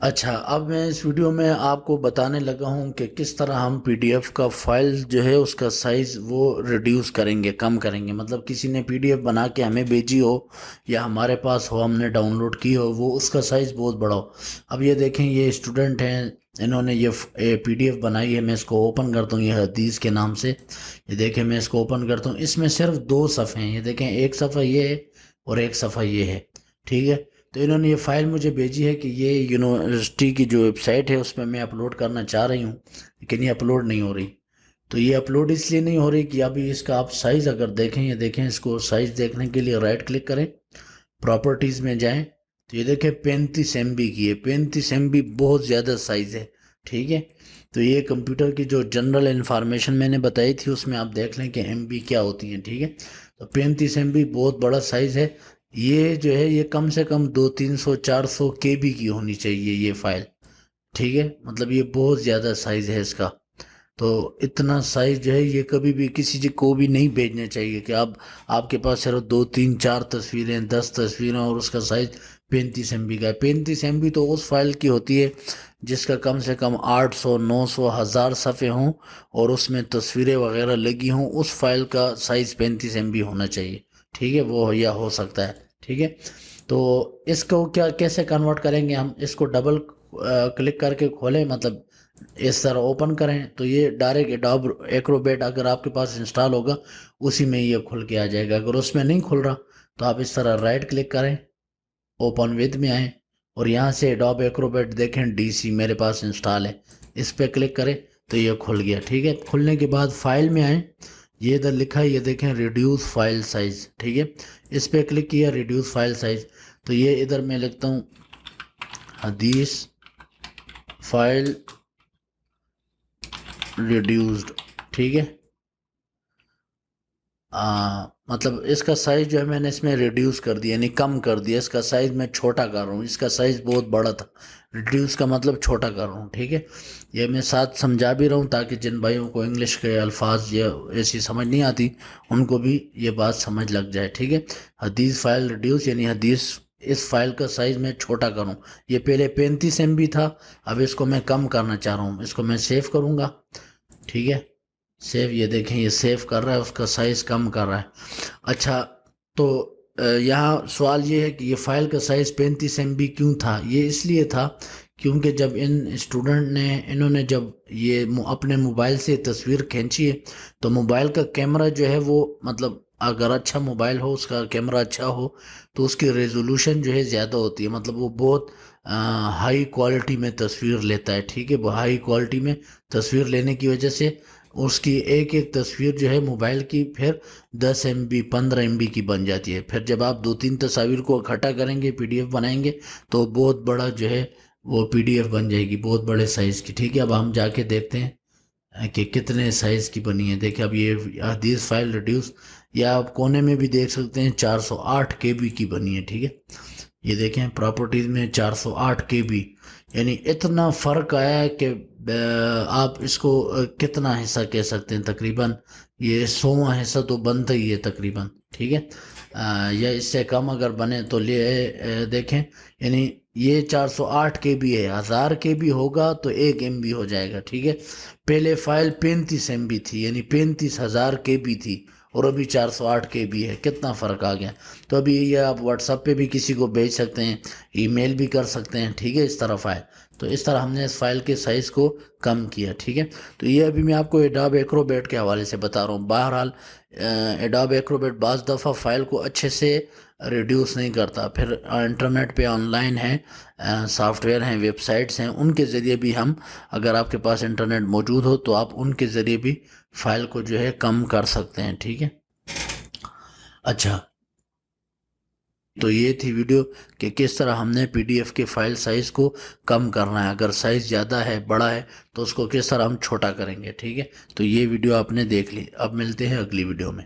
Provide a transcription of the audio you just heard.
اچھا، اب میں اس ویڈیو میں آپ کو بتانے لگا ہوں کہ کس طرح ہم پی ڈی ایف کا فائل جو ہے اس کا سائز وہ ریڈیوس کریں گے، کم کریں گے۔ مطلب کسی نے پی ڈی ایف بنا کے ہمیں بھیجی ہو یا ہمارے پاس ہو، ہم نے ڈاؤن لوڈ کی ہو، وہ اس کا سائز بہت بڑا ہو۔ اب یہ دیکھیں، یہ اسٹوڈنٹ ہیں، انہوں نے یہ پی ڈی ایف بنائی ہے۔ میں اس کو اوپن کرتا ہوں، یہ حدیث کے نام سے۔ یہ دیکھیں، میں اس کو اوپن کرتا ہوں، اس میں صرف 2 صفحے ہیں۔ یہ دیکھیں، ایک صفحہ یہ ہے اور ایک صفحہ یہ ہے، ٹھیک ہے۔ تو انہوں نے یہ فائل مجھے بھیجی ہے کہ یہ یونیورسٹی کی جو ویب سائٹ ہے اس میں میں اپلوڈ کرنا چاہ رہی ہوں، لیکن یہ اپلوڈ نہیں ہو رہی۔ تو یہ اپلوڈ اس لیے نہیں ہو رہی کہ ابھی اس کا آپ سائز اگر دیکھیں، یہ دیکھیں، اس کو سائز دیکھنے کے لیے رائٹ کلک کریں، پراپرٹیز میں جائیں، تو یہ دیکھیں 35 MB کی ہے۔ 35 MB بہت زیادہ سائز ہے، ٹھیک ہے۔ تو یہ کمپیوٹر کی جو جنرل انفارمیشن میں نے بتائی تھی اس میں آپ دیکھ لیں کہ MB کیا ہوتی ہیں، ٹھیک ہے۔ تو 35 MB بہت بڑا سائز ہے۔ یہ جو ہے یہ کم سے کم 200-300-400 KB کی ہونی چاہیے یہ فائل، ٹھیک ہے۔ مطلب یہ بہت زیادہ سائز ہے اس کا۔ تو اتنا سائز جو ہے یہ کبھی بھی کسی کو بھی نہیں بھیجنا چاہیے کہ آپ کے پاس صرف 2-3-4 تصویریں، 10 تصویریں اور اس کا سائز 35 MB کا ہے۔ 35 MB تو اس فائل کی ہوتی ہے جس کا کم سے کم 800-900-1000 صفحے ہوں اور اس میں تصویریں وغیرہ لگی ہوں، اس فائل کا سائز 35 MB ہونا چاہیے، ٹھیک ہے۔ وہ یا ہو سکتا ہے، ٹھیک ہے۔ تو اس کو کیسے کنورٹ کریں گے ہم؟ اس کو ڈبل کلک کر کے کھولیں، مطلب اس طرح اوپن کریں تو یہ ڈائریکٹ ایڈوب ایکروبیٹ اگر آپ کے پاس انسٹال ہوگا اسی میں یہ کھل کے آ جائے گا۔ اگر اس میں نہیں کھل رہا تو آپ اس طرح رائٹ کلک کریں، اوپن ود میں آئیں اور یہاں سے ایڈوب ایکروبیٹ دیکھیں DC میرے پاس انسٹال ہے، اس پہ کلک کریں تو یہ کھل گیا، ٹھیک ہے۔ کھلنے کے بعد فائل میں آئیں، یہ ادھر لکھا ہے، یہ دیکھیں ریڈیوس فائل سائز، ٹھیک ہے۔ اس پہ کلک کیا، ریڈیوس فائل سائز، تو یہ ادھر میں لکھتا ہوں حدیث فائل ریڈیوسڈ، ٹھیک ہے۔ مطلب اس کا سائز جو ہے میں نے اس میں ریڈیوس کر دیا، یعنی کم کر دیا۔ اس کا سائز میں چھوٹا کر رہا ہوں، اس کا سائز بہت بڑا تھا۔ ریڈیوس کا مطلب چھوٹا کر رہا ہوں، ٹھیک ہے۔ یہ میں ساتھ سمجھا بھی رہا ہوں تاکہ جن بھائیوں کو انگلش کے الفاظ یا ایسی سمجھ نہیں آتی ان کو بھی یہ بات سمجھ لگ جائے، ٹھیک ہے۔ حدیث فائل ریڈیوس یعنی حدیث اس فائل کا سائز میں چھوٹا کروں۔ یہ پہلے 35 MB تھا، اب اس کو میں کم کرنا چاہ رہا ہوں۔ اس کو میں سیو کروں گا، ٹھیک ہے۔ سیو، یہ دیکھیں یہ سیو کر رہا ہے، اس کا سائز کم کر رہا ہے۔ اچھا، تو یہاں سوال یہ ہے کہ یہ فائل کا سائز 35 MB کیوں تھا؟ یہ اس لیے تھا کیونکہ جب انہوں نے جب یہ اپنے موبائل سے تصویر کھینچی ہے تو موبائل کا کیمرہ جو ہے وہ، مطلب اگر اچھا موبائل ہو، اس کا کیمرہ اچھا ہو تو اس کی ریزولوشن جو ہے زیادہ ہوتی ہے، مطلب وہ بہت ہائی کوالٹی میں تصویر لیتا ہے، ٹھیک ہے۔ وہ ہائی کوالٹی میں تصویر لینے کی وجہ سے اس کی ایک ایک تصویر جو ہے موبائل کی پھر 10 MB 15 MB کی بن جاتی ہے۔ پھر جب آپ 2-3 تصاویر کو اکٹھا کریں گے، PDF بنائیں گے تو بہت بڑا جو ہے وہ PDF بن جائے گی، بہت بڑے سائز کی، ٹھیک ہے۔ اب ہم جا کے دیکھتے ہیں کہ کتنے سائز کی بنی ہے۔ دیکھیں اب یہ حدیث فائل ریڈیوس، یا آپ کونے میں بھی دیکھ سکتے ہیں 408 KB کی بنی ہے، ٹھیک ہے۔ یہ دیکھیں پراپرٹیز میں 408 KB، یعنی اتنا فرق آیا ہے کہ آپ اس کو کتنا حصہ کہہ سکتے ہیں، تقریباً یہ 100واں حصہ تو بنتا ہی ہے تقریباً، ٹھیک ہے۔ یا اس سے کم اگر بنے تو دیکھیں، یعنی یہ 408 KB ہے، 1000 KB ہوگا تو 1 MB ہو جائے گا، ٹھیک ہے۔ پہلے فائل 35 MB تھی، یعنی 35,000 KB تھی، اور ابھی 408 KB ہے، کتنا فرق آ گیا۔ تو ابھی یہ آپ واٹس ایپ پہ بھی کسی کو بھیج سکتے ہیں، ای میل بھی کر سکتے ہیں، ٹھیک ہے۔ اس طرح فائل، تو اس طرح ہم نے اس فائل کے سائز کو کم کیا، ٹھیک ہے۔ تو یہ ابھی میں آپ کو ایڈوب ایکروبیٹ کے حوالے سے بتا رہا ہوں۔ بہرحال ایڈوب ایکروبیٹ بعض دفعہ فائل کو اچھے سے ریڈیوس نہیں کرتا، پھر انٹرنیٹ پہ آن لائن ہیں، سافٹ ویئر ہیں، ویب سائٹس ہیں، ان کے ذریعے بھی ہم، اگر آپ کے پاس انٹرنیٹ موجود ہو تو آپ ان کے ذریعے بھی فائل کو جو ہے کم کر سکتے ہیں، ٹھیک ہے۔ اچھا، تو یہ تھی ویڈیو کہ کس طرح ہم نے PDF کے فائل سائز کو کم کرنا ہے۔ اگر سائز زیادہ ہے، بڑا ہے، تو اس کو کس طرح ہم چھوٹا کریں گے، ٹھیک ہے۔ تو یہ ویڈیو آپ نے دیکھ لی، اب ملتے ہیں اگلی ویڈیو میں۔